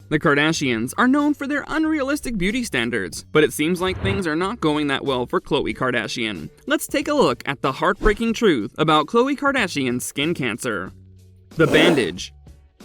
The Kardashians are known for their unrealistic beauty standards, but it seems like things are not going that well for Khloe Kardashian. Let's take a look at the heartbreaking truth about Khloe Kardashian's skin cancer. The bandage.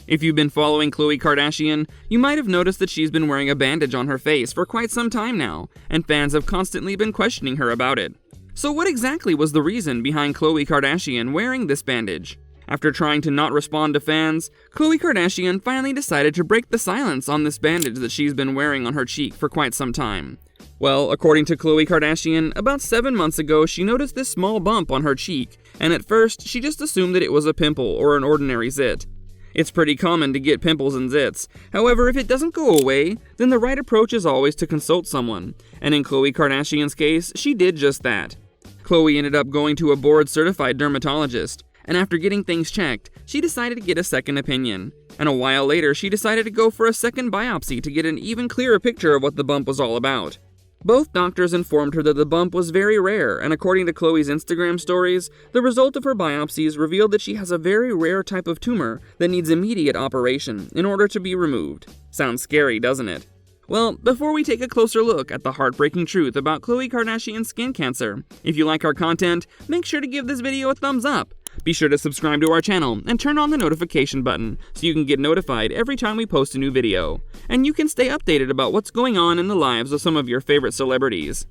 If you've been following Khloe Kardashian, you might have noticed that she's been wearing a bandage on her face for quite some time now, and fans have constantly been questioning her about it. So what exactly was the reason behind Khloe Kardashian wearing this bandage? After trying to not respond to fans, Khloe Kardashian finally decided to break the silence on this bandage that she's been wearing on her cheek for quite some time. Well, according to Khloe Kardashian, about 7 months ago she noticed this small bump on her cheek, and at first she just assumed that it was a pimple or an ordinary zit. It's pretty common to get pimples and zits. However, if it doesn't go away, then the right approach is always to consult someone, and in Khloe Kardashian's case, she did just that. Khloe ended up going to a board-certified dermatologist, and after getting things checked, she decided to get a second opinion. And a while later, she decided to go for a second biopsy to get an even clearer picture of what the bump was all about. Both doctors informed her that the bump was very rare, and according to Khloe's Instagram stories, the result of her biopsies revealed that she has a very rare type of tumor that needs immediate operation in order to be removed. Sounds scary, doesn't it? Well, before we take a closer look at the heartbreaking truth about Khloe Kardashian's skin cancer, if you like our content, make sure to give this video a thumbs up. Be sure to subscribe to our channel and turn on the notification button so you can get notified every time we post a new video. And you can stay updated about what's going on in the lives of some of your favorite celebrities.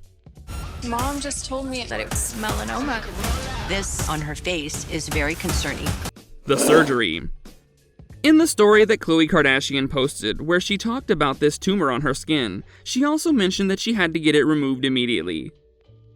Mom just told me that it was melanoma. This on her face is very concerning. The surgery. In the story that Khloe Kardashian posted, where she talked about this tumor on her skin, she also mentioned that she had to get it removed immediately.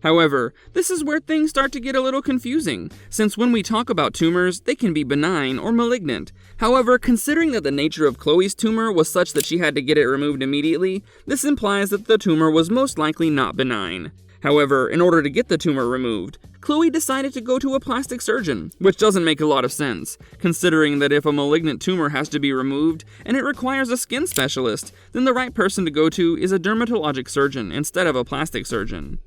However, this is where things start to get a little confusing, since when we talk about tumors, they can be benign or malignant. However, considering that the nature of Khloe's tumor was such that she had to get it removed immediately, this implies that the tumor was most likely not benign. However, in order to get the tumor removed, Khloe decided to go to a plastic surgeon, which doesn't make a lot of sense, considering that if a malignant tumor has to be removed and it requires a skin specialist, then the right person to go to is a dermatologic surgeon instead of a plastic surgeon.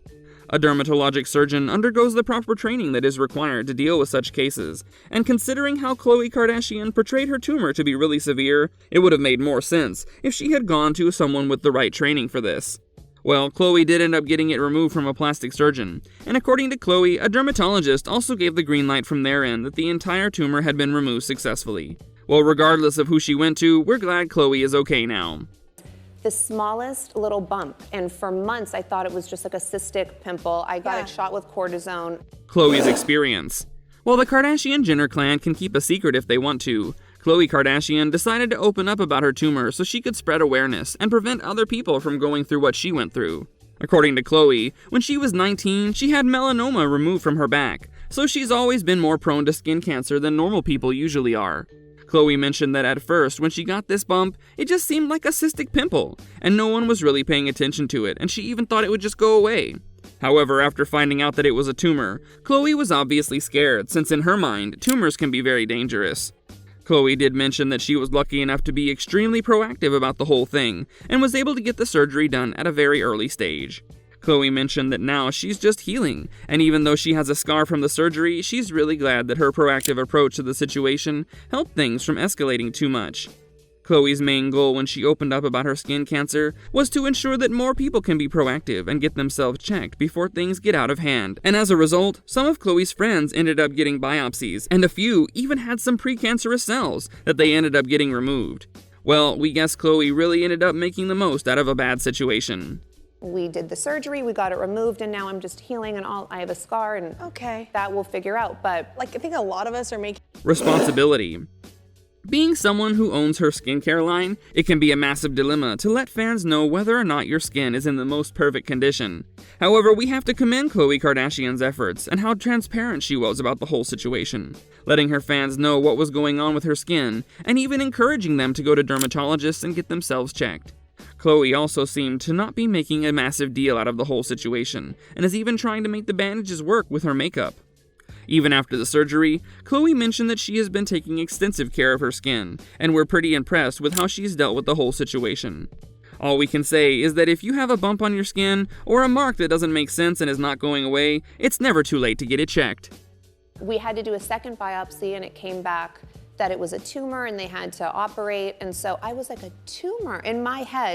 A dermatologic surgeon undergoes the proper training that is required to deal with such cases, and considering how Khloe Kardashian portrayed her tumor to be really severe, it would have made more sense if she had gone to someone with the right training for this. Well, Khloe did end up getting it removed from a plastic surgeon, and according to Khloe, a dermatologist also gave the green light from their end that the entire tumor had been removed successfully. Well, regardless of who she went to, we're glad Khloe is okay now. The smallest little bump, and for months I thought it was just like a cystic pimple. I got it shot with cortisone. Khloe's experience. While the Kardashian-Jenner clan can keep a secret if they want to, Khloe Kardashian decided to open up about her tumor so she could spread awareness and prevent other people from going through what she went through. According to Khloe, when she was 19, she had melanoma removed from her back, so she's always been more prone to skin cancer than normal people usually are. Khloe mentioned that at first, when she got this bump, it just seemed like a cystic pimple, and no one was really paying attention to it, and she even thought it would just go away. However, after finding out that it was a tumor, Khloe was obviously scared, since in her mind, tumors can be very dangerous. Khloe did mention that she was lucky enough to be extremely proactive about the whole thing, and was able to get the surgery done at a very early stage. Khloe mentioned that now she's just healing, and even though she has a scar from the surgery, she's really glad that her proactive approach to the situation helped things from escalating too much. Khloe's main goal when she opened up about her skin cancer was to ensure that more people can be proactive and get themselves checked before things get out of hand. And as a result, some of Khloe's friends ended up getting biopsies, and a few even had some precancerous cells that they ended up getting removed. Well, we guess Khloe really ended up making the most out of a bad situation. We did the surgery, we got it removed, and now I'm just healing and I have a scar, and that we'll figure out. But I think a lot of us are making responsibility. Being someone who owns her skincare line, it can be a massive dilemma to let fans know whether or not your skin is in the most perfect condition. However, we have to commend Khloe Kardashian's efforts and how transparent she was about the whole situation, letting her fans know what was going on with her skin, and even encouraging them to go to dermatologists and get themselves checked. Khloe also seemed to not be making a massive deal out of the whole situation, and is even trying to make the bandages work with her makeup. Even after the surgery, Khloe mentioned that she has been taking extensive care of her skin, and we're pretty impressed with how she's dealt with the whole situation. All we can say is that if you have a bump on your skin, or a mark that doesn't make sense and is not going away, it's never too late to get it checked. we had to do a second biopsy, and it came back that it was a tumor and they had to operate. And so I was like, a tumor? In my head,